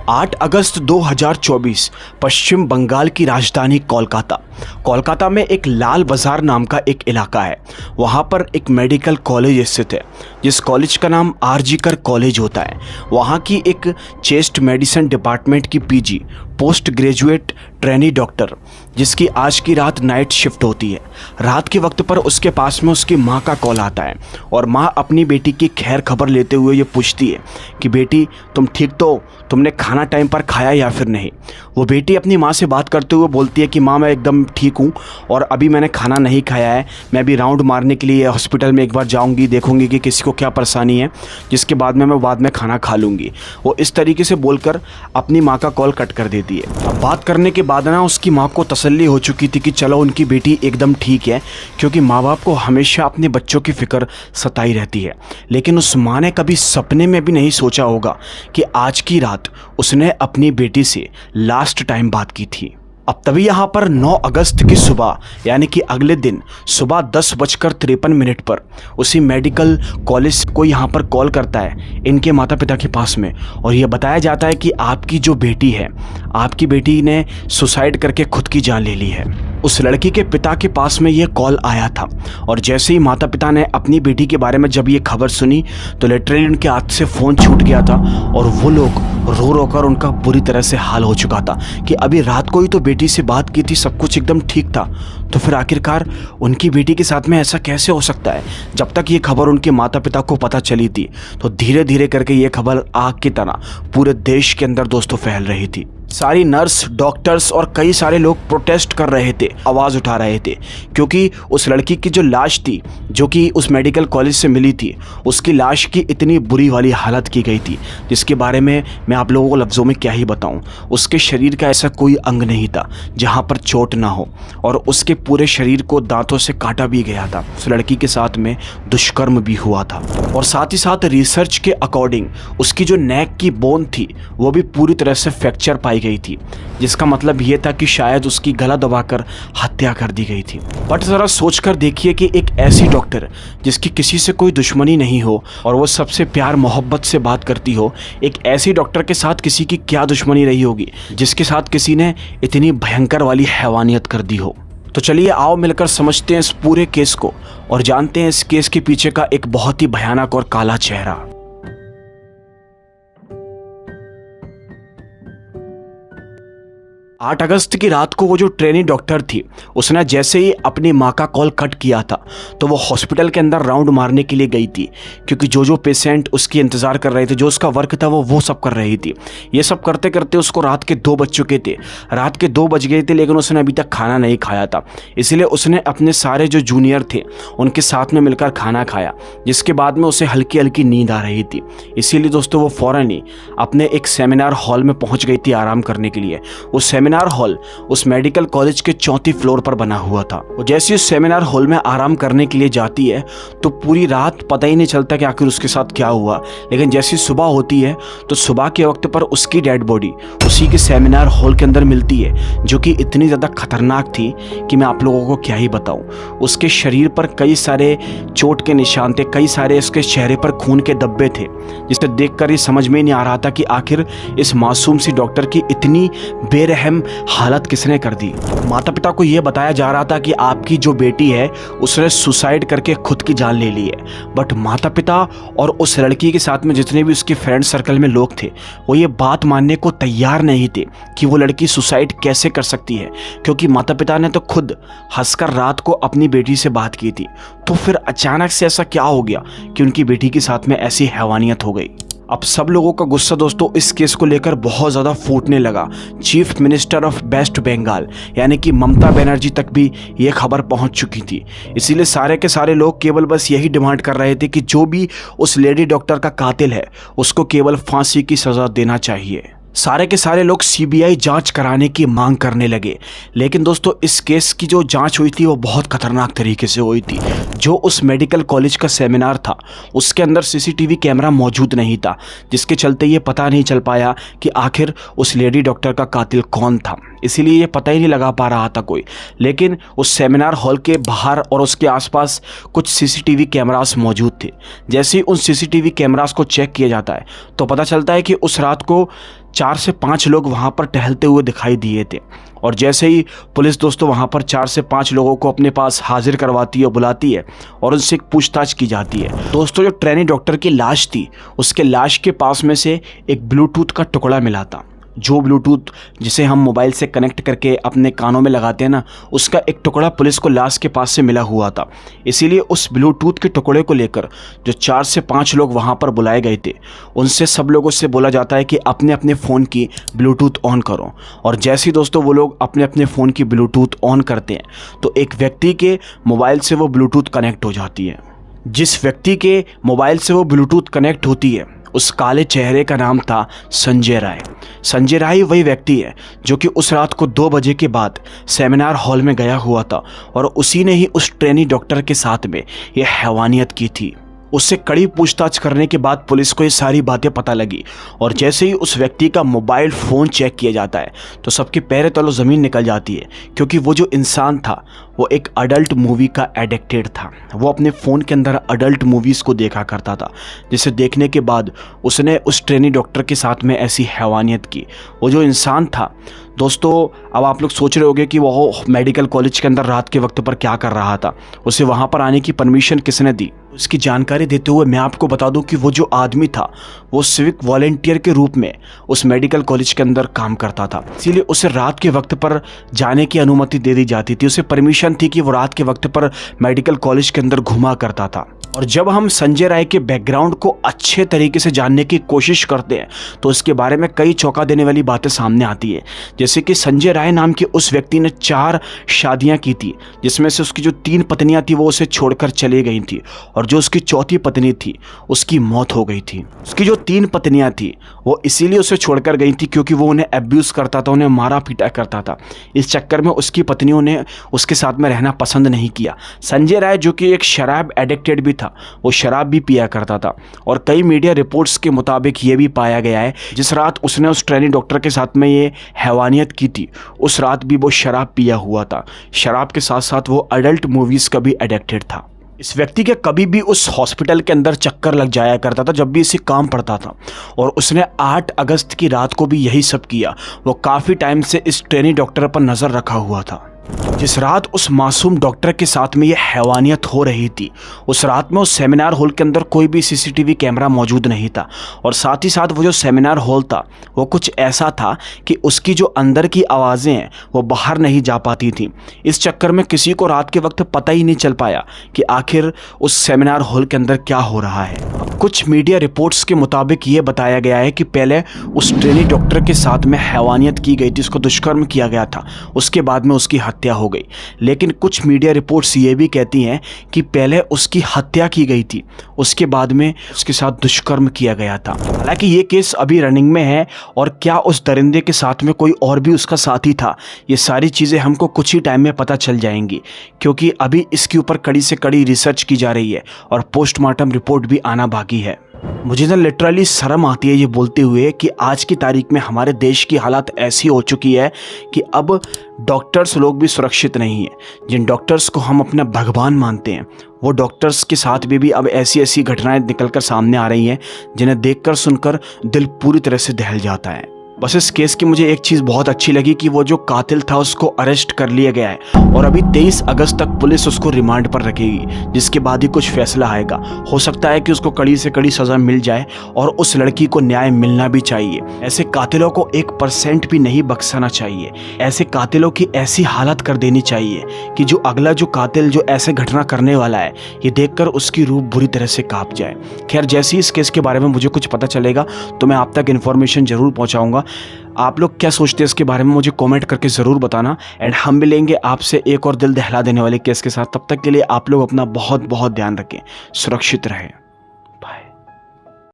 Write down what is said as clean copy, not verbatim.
8 अगस्त 2024 पश्चिम बंगाल की राजधानी कोलकाता में एक लाल बाजार नाम का एक इलाका है। वहाँ पर एक मेडिकल कॉलेज स्थित है, जिस कॉलेज का नाम आरजी कर कॉलेज होता है। वहाँ की एक चेस्ट मेडिसिन डिपार्टमेंट की PG post graduate trainee doctor, जिसकी आज की रात नाइट शिफ्ट होती है। रात के वक्त पर उसके पास में उसकी माँ का कॉल आता है और माँ अपनी बेटी की खैर खबर लेते हुए ये पूछती है कि बेटी तुम ठीक तो हो? तुमने खाना टाइम पर खाया या फिर नहीं। वो बेटी अपनी माँ से बात करते हुए बोलती है कि माँ मैं एकदम ठीक हूँ और अभी मैंने खाना नहीं खाया है। मैं अभी राउंड मारने के लिए हॉस्पिटल में एक बार जाऊँगी, देखूँगी कि किसी को क्या परेशानी है, जिसके बाद मैं बाद में खाना खा लूँगी। वो इस तरीके से बोलकर अपनी माँ का कॉल कट कर देती है। अब बात करने के बाद ना उसकी माँ को तसल्ली हो चुकी थी कि चलो उनकी बेटी एकदम ठीक है, क्योंकि माँ बाप को हमेशा अपने बच्चों की फिक्र सताई रहती है। लेकिन उस माँ ने कभी सपने में भी नहीं सोचा होगा कि आज की रात उसने अपनी बेटी से लास्ट टाइम बात की थी। अब तभी यहाँ पर 9 अगस्त की सुबह यानी कि अगले दिन सुबह 10:53 पर उसी मेडिकल कॉलेज को यहाँ पर कॉल करता है इनके माता पिता के पास में, और ये बताया जाता है कि आपकी जो बेटी है, आपकी बेटी ने सुसाइड करके खुद की जान ले ली है। उस लड़की के पिता के पास में ये कॉल आया था और जैसे ही माता पिता ने अपनी बेटी के बारे में जब ये खबर सुनी तो लिटरली उनके हाथ से फ़ोन छूट गया था और वो लोग रो रो कर उनका बुरी तरह से हाल हो चुका था कि अभी रात को ही तो बेटी से बात की थी, सब कुछ एकदम ठीक था, तो फिर आखिरकार उनकी बेटी के साथ में ऐसा कैसे हो सकता है। जब तक ये खबर उनके माता पिता को पता चली थी तो धीरे धीरे करके ये खबर आग की तरह पूरे देश के अंदर दोस्तों फैल रही थी। सारी नर्स, डॉक्टर्स और कई सारे लोग प्रोटेस्ट कर रहे थे, आवाज़ उठा रहे थे, क्योंकि उस लड़की की जो लाश थी जो कि उस मेडिकल कॉलेज से मिली थी, उसकी लाश की इतनी बुरी वाली हालत की गई थी जिसके बारे में मैं आप लोगों को लफ्ज़ों में क्या ही बताऊं। उसके शरीर का ऐसा कोई अंग नहीं था जहां पर चोट ना हो और उसके पूरे शरीर को दांतों से काटा भी गया था। उस लड़की के साथ में दुष्कर्म भी हुआ था और साथ ही साथ रिसर्च के अकॉर्डिंग उसकी जो नेक की बोन थी वो भी पूरी तरह से फ्रैक्चर पाई गई थी, जिसका मतलब ये था कि शायद उसकी गला दबाकर हत्या कर दी गई थी। बट ज़रा सोचकर देखिए कि एक ऐसी डॉक्टर जिसकी किसी से कोई दुश्मनी नहीं हो और वो सबसे प्यार मोहब्बत से बात करती हो, एक ऐसी डॉक्टर के साथ किसी की क्या दुश्मनी रही होगी जिसके साथ किसी ने इतनी भयंकर वाली हैवानियत कर दी हो। तो चलिए आओ मिलकर समझते हैं इस पूरे केस को और जानते हैं इस केस के पीछे का एक बहुत ही भयानक और काला चेहरा। 8 अगस्त की रात को वो जो ट्रेनी डॉक्टर थी उसने जैसे ही अपनी माँ का कॉल कट किया था तो वो हॉस्पिटल के अंदर राउंड मारने के लिए गई थी, क्योंकि जो पेशेंट उसकी इंतज़ार कर रहे थे, जो उसका वर्क था वो सब कर रही थी। ये सब करते करते उसको रात के 2 बज चुके थे, रात के 2 बज गए थे, लेकिन उसने अभी तक खाना नहीं खाया था। इसलिए उसने अपने सारे जो जूनियर थे उनके साथ में मिलकर खाना खाया, जिसके बाद में उसे हल्की हल्की नींद आ रही थी। इसीलिए दोस्तों वो फ़ौरन ही अपने एक सेमिनार हॉल में पहुँच गई थी आराम करने के लिए। उस सेमिनार हॉल उस मेडिकल कॉलेज के 4थी फ्लोर पर बना हुआ था। वो जैसे उस सेमिनार हॉल में आराम करने के लिए जाती है तो पूरी रात पता ही नहीं चलता कि आखिर उसके साथ क्या हुआ। लेकिन जैसी सुबह होती है तो सुबह के वक्त पर उसकी डेड बॉडी उसी के सेमिनार हॉल के अंदर मिलती है, जो कि इतनी ज़्यादा खतरनाक थी कि मैं आप लोगों को क्या ही बताऊं। उसके शरीर पर कई सारे चोट के निशान थे, कई सारे उसके चेहरे पर खून के धब्बे थे, जिसे देखकर ये समझ में नहीं आ रहा था कि आखिर इस मासूम सी डॉक्टर की इतनी बेरहम हालत किसने कर दी। माता पिता को यह बताया जा रहा था कि आपकी जो बेटी है उसने सुसाइड करके खुद की जान ले ली है। बट माता पिता और उस लड़की के साथ में जितने भी उसके फ्रेंड सर्कल में लोग थे वो ये बात मानने को तैयार नहीं थे कि वो लड़की सुसाइड कैसे कर सकती है, क्योंकि माता पिता ने तो खुद हंसकर रात को अपनी बेटी से बात की थी। तो फिर अचानक से ऐसा क्या हो गया कि उनकी बेटी के साथ में ऐसी हैवानियत हो गई। अब सब लोगों का गुस्सा दोस्तों इस केस को लेकर बहुत ज़्यादा फूटने लगा। Chief minister of west Bengal यानी कि ममता बनर्जी तक भी ये खबर पहुंच चुकी थी। इसीलिए सारे के सारे लोग केवल बस यही डिमांड कर रहे थे कि जो भी उस लेडी डॉक्टर का कातिल है उसको केवल फांसी की सज़ा देना चाहिए। सारे के सारे लोग सीबीआई जांच कराने की मांग करने लगे। लेकिन दोस्तों इस केस की जो जांच हुई थी वो बहुत खतरनाक तरीके से हुई थी। जो उस मेडिकल कॉलेज का सेमिनार था उसके अंदर सीसीटीवी कैमरा मौजूद नहीं था, जिसके चलते ये पता नहीं चल पाया कि आखिर उस लेडी डॉक्टर का कातिल कौन था। इसीलिए ये पता ही नहीं लगा पा रहा था कोई। लेकिन उस सेमिनार हॉल के बाहर और उसके आसपास कुछ सीसीटीवी कैमरास मौजूद थे। जैसे ही उन सीसीटीवी कैमरास को चेक किया जाता है तो पता चलता है कि उस रात को 4 से 5 लोग वहाँ पर टहलते हुए दिखाई दिए थे। और जैसे ही पुलिस दोस्तों वहाँ पर 4 से 5 लोगों को अपने पास हाजिर करवाती है, बुलाती है और उनसे एक पूछताछ की जाती है। दोस्तों जो ट्रेनी डॉक्टर की लाश थी, उसके लाश के पास में से एक ब्लूटूथ का टुकड़ा मिला था। जो ब्लूटूथ जिसे हम मोबाइल से कनेक्ट करके अपने कानों में लगाते हैं ना, उसका एक टुकड़ा पुलिस को लाश के पास से मिला हुआ था। इसीलिए उस ब्लूटूथ के टुकड़े को लेकर जो 4 से 5 लोग वहाँ पर बुलाए गए थे, उनसे सब लोगों से बोला जाता है कि अपने अपने फ़ोन की ब्लूटूथ ऑन करो। और जैसे ही दोस्तों वो लोग अपने अपने फ़ोन की ब्लूटूथ ऑन करते हैं तो एक व्यक्ति के मोबाइल से वो ब्लूटूथ कनेक्ट हो जाती है। जिस व्यक्ति के मोबाइल से वो ब्लूटूथ कनेक्ट होती है, उस काले चेहरे का नाम था संजय राय। संजय राय वही व्यक्ति है जो कि उस रात को 2 बजे के बाद सेमिनार हॉल में गया हुआ था और उसी ने ही उस ट्रेनी डॉक्टर के साथ में ये हैवानियत की थी। उससे कड़ी पूछताछ करने के बाद पुलिस को ये सारी बातें पता लगी और जैसे ही उस व्यक्ति का मोबाइल फ़ोन चेक किया जाता है तो सबके पैरों तलों ज़मीन निकल जाती है, क्योंकि वो जो इंसान था वो एक अडल्ट मूवी का एडिक्टेड था। वो अपने फ़ोन के अंदर अडल्ट मूवीज़ को देखा करता था, जिसे देखने के बाद उसने उस ट्रेनी डॉक्टर के साथ में ऐसी हैवानियत की। वो जो इंसान था दोस्तों, अब आप लोग सोच रहे होंगे कि वो मेडिकल कॉलेज के अंदर रात के वक्त पर क्या कर रहा था, उसे वहाँ पर आने की परमिशन किसने दी। इसकी जानकारी देते हुए मैं आपको बता दूं कि वो जो आदमी था वो सिविक वॉलेंटियर के रूप में उस मेडिकल कॉलेज के अंदर काम करता था। इसीलिए उसे रात के वक्त पर जाने की अनुमति दे दी जाती थी। उसे परमिशन थी कि वो रात के वक्त पर मेडिकल कॉलेज के अंदर घुमा करता था। और जब हम संजय राय के बैकग्राउंड को अच्छे तरीके से जानने की कोशिश करते हैं तो इसके बारे में कई चौंका देने वाली बातें सामने आती है। जैसे कि संजय राय नाम के उस व्यक्ति ने 4 शादियां की थी, जिसमें से उसकी जो 3 पत्नियां थी वो उसे छोड़कर चली गई थी और जो उसकी चौथी पत्नी थी उसकी मौत हो गई थी। उसकी जो 3 पत्नियां थी वो इसीलिए उसे छोड़कर गई थी क्योंकि वो उन्हें अब्यूज़ करता था, उन्हें मारा पीटा करता था। इस चक्कर में उसकी पत्नियों ने उसके साथ में रहना पसंद नहीं किया। संजय राय जो कि एक शराब एडिक्टेड भी था, वो शराब भी पिया करता था और कई मीडिया रिपोर्ट्स के मुताबिक ये भी पाया गया है जिस रात उसने उस ट्रेनी डॉक्टर के साथ में ये हैवानियत की थी, उस रात भी वो शराब पिया हुआ था। शराब के साथ साथ वो अडल्ट मूवीज़ का भी एडिक्टेड था। इस व्यक्ति के कभी भी उस हॉस्पिटल के अंदर चक्कर लग जाया करता था जब भी इसे काम पड़ता था और उसने 8 अगस्त की रात को भी यही सब किया। वो काफ़ी टाइम से इस ट्रेनी डॉक्टर पर नज़र रखा हुआ था। जिस रात उस मासूम डॉक्टर के साथ में ये हैवानियत हो रही थी, उस रात में उस सेमिनार हॉल के अंदर कोई भी सीसीटीवी कैमरा मौजूद नहीं था और साथ ही साथ वो जो सेमिनार हॉल था वो कुछ ऐसा था कि उसकी जो अंदर की आवाज़ें हैं वो बाहर नहीं जा पाती थी। इस चक्कर में किसी को रात के वक्त पता ही नहीं चल पाया कि आखिर उस सेमिनार हॉल के अंदर क्या हो रहा है। कुछ मीडिया रिपोर्ट्स के मुताबिक ये बताया गया है कि पहले उस ट्रेनी डॉक्टर के साथ में हैवानियत की गई थी, उसको दुष्कर्म किया गया था, उसके बाद में उसकी हत्या हो गई। लेकिन कुछ मीडिया रिपोर्ट्स ये भी कहती हैं कि पहले उसकी हत्या की गई थी, उसके बाद में उसके साथ दुष्कर्म किया गया था। हालांकि ये केस अभी रनिंग में है और क्या उस दरिंदे के साथ में कोई और भी उसका साथी था, ये सारी चीज़ें हमको कुछ ही टाइम में पता चल जाएंगी, क्योंकि अभी इसके ऊपर कड़ी से कड़ी रिसर्च की जा रही है और पोस्टमार्टम रिपोर्ट भी आना बाकी है। मुझे ना लिटरली शर्म आती है ये बोलते हुए कि आज की तारीख में हमारे देश की हालत ऐसी हो चुकी है कि अब डॉक्टर्स लोग भी सुरक्षित नहीं है। जिन डॉक्टर्स को हम अपना भगवान मानते हैं वो डॉक्टर्स के साथ भी अब ऐसी ऐसी घटनाएं निकलकर सामने आ रही हैं जिन्हें देखकर सुनकर दिल पूरी तरह से दहल जाता है। बस इस केस की मुझे एक चीज़ बहुत अच्छी लगी कि वो जो कातिल था उसको अरेस्ट कर लिया गया है और अभी 23 अगस्त तक पुलिस उसको रिमांड पर रखेगी, जिसके बाद ही कुछ फैसला आएगा। हो सकता है कि उसको कड़ी से कड़ी सज़ा मिल जाए और उस लड़की को न्याय मिलना भी चाहिए। ऐसे कातिलों को 1% भी नहीं बख्शाना चाहिए। ऐसे कातिलों की ऐसी हालत कर देनी चाहिए कि जो अगला जो कातिल जो ऐसे घटना करने वाला है ये देखकर उसकी रूह बुरी तरह से काँप जाए। खैर, जैसे ही इस केस के बारे में मुझे कुछ पता चलेगा तो मैं आप तक इन्फॉर्मेशन ज़रूर पहुँचाऊँगा। आप लोग क्या सोचते हैं इसके बारे में मुझे कमेंट करके ज़रूर बताना एंड हम मिलेंगे आपसे एक और दिल दहला देने वाले केस के साथ। तब तक के लिए आप लोग अपना बहुत बहुत ध्यान रखें, सुरक्षित रहें।